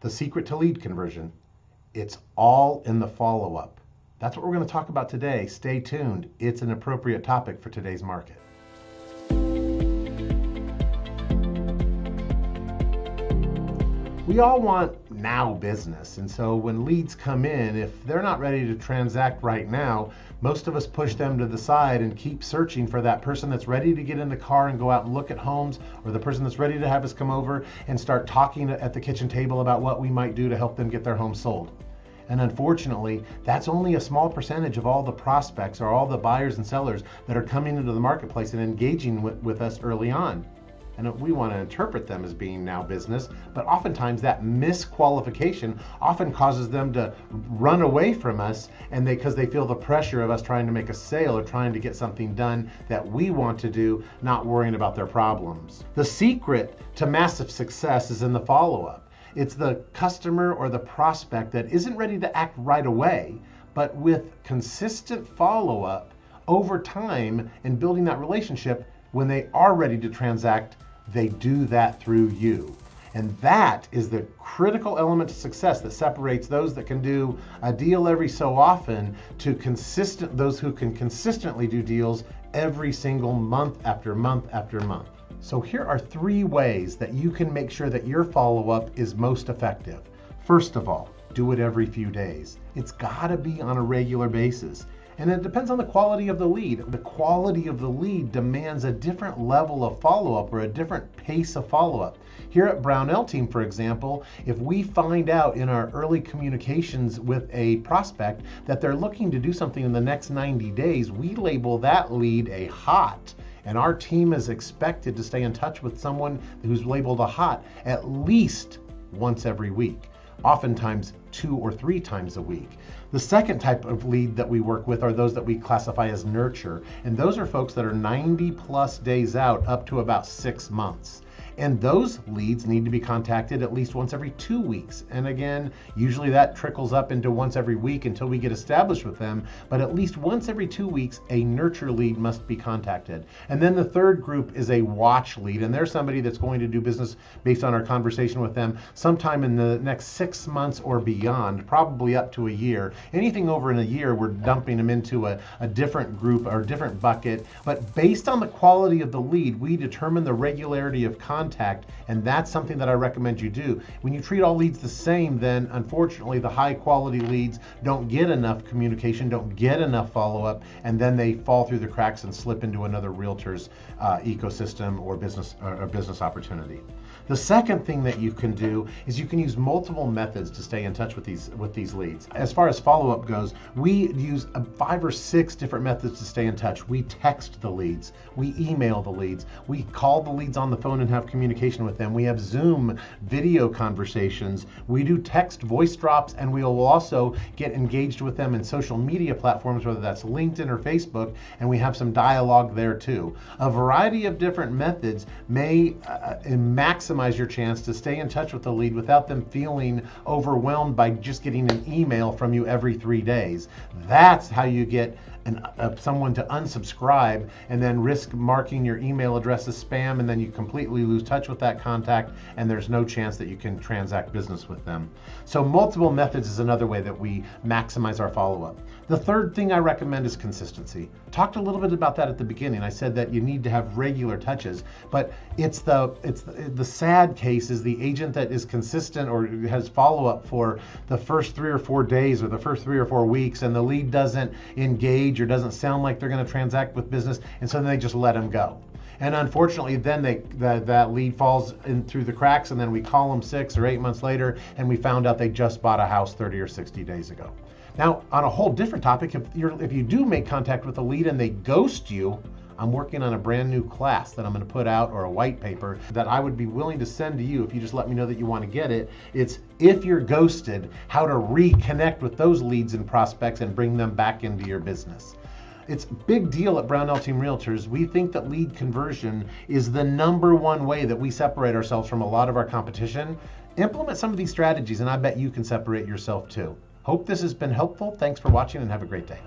The secret to lead conversion, it's all in the follow-up. That's what we're going to talk about today. Stay tuned. It's an appropriate topic for today's market. We all want now business, and so when leads come in, if they're not ready to transact right now, most of us push them to the side and keep searching for that person that's ready to get in the car and go out and look at homes, or the person that's ready to have us come over and start talking at the kitchen table about what we might do to help them get their home sold. And unfortunately, that's only a small percentage of all the prospects or all the buyers and sellers that are coming into the marketplace and engaging with us early on. And we want to interpret them as being now business, but oftentimes that misqualification often causes them to run away from us, and because they feel the pressure of us trying to make a sale or trying to get something done that we want to do, not worrying about their problems. The secret to massive success is in the follow-up. It's the customer or the prospect that isn't ready to act right away, but with consistent follow-up over time and building that relationship, when they are ready to transact, they do that through you. And that is the critical element to success that separates those that can do a deal every so often to those who can consistently do deals every single month after month after month. So here are 3 ways that you can make sure that your follow-up is most effective. First of all, do it every few days. It's gotta be on a regular basis. And it depends on the quality of the lead. The quality of the lead demands a different level of follow-up or a different pace of follow-up. Here at Brownell team, for example, if we find out in our early communications with a prospect that they're looking to do something in the next 90 days, we label that lead a hot. And our team is expected to stay in touch with someone who's labeled a hot at least once every week, oftentimes 2 or 3 times a week. The second type of lead that we work with are those that we classify as nurture. And those are folks that are 90 plus days out up to about 6 months. And those leads need to be contacted at least once every 2 weeks. And again, usually that trickles up into once every week until we get established with them. But at least once every 2 weeks, a nurture lead must be contacted. And then the third group is a watch lead. And they're somebody that's going to do business based on our conversation with them sometime in the next 6 months or beyond, probably up to a year. Anything over in a year, we're dumping them into a different group or different bucket. But based on the quality of the lead, we determine the regularity of contact, and that's something that I recommend you do. When you treat all leads the same, then unfortunately the high quality leads don't get enough communication, don't get enough follow-up, and then they fall through the cracks and slip into another realtor's ecosystem or business opportunity. The second thing that you can do is you can use multiple methods to stay in touch with these leads. As far as follow-up goes, we use 5 or 6 different methods to stay in touch. We text the leads, we email the leads, we call the leads on the phone and have communication with them. We have Zoom video conversations, we do text voice drops, and we will also get engaged with them in social media platforms, whether that's LinkedIn or Facebook, and we have some dialogue there too. A variety of different methods may maximize your chance to stay in touch with the lead without them feeling overwhelmed by just getting an email from you every 3 days. That's how you get someone to unsubscribe and then risk marking your email address as spam, and then you completely lose touch with that contact and there's no chance that you can transact business with them. So multiple methods is another way that we maximize our follow-up. The third thing I recommend is consistency. Talked a little bit about that at the beginning. I said that you need to have regular touches, but it's the sad case is the agent that is consistent or has follow-up for the first 3 or 4 days or the first 3 or 4 weeks, and the lead doesn't engage or doesn't sound like they're going to transact with business, and so then they just let them go. And unfortunately, then that lead falls in through the cracks, and then we call them 6 or 8 months later, and we found out they just bought a house 30 or 60 days ago. Now, on a whole different topic, if you do make contact with a lead and they ghost you, I'm working on a brand new class that I'm going to put out, or a white paper that I would be willing to send to you if you just let me know that you want to get it. It's if you're ghosted, how to reconnect with those leads and prospects and bring them back into your business. It's a big deal at Brownell Team Realtors. We think that lead conversion is the #1 way that we separate ourselves from a lot of our competition. Implement some of these strategies, and I bet you can separate yourself too. Hope this has been helpful. Thanks for watching and have a great day.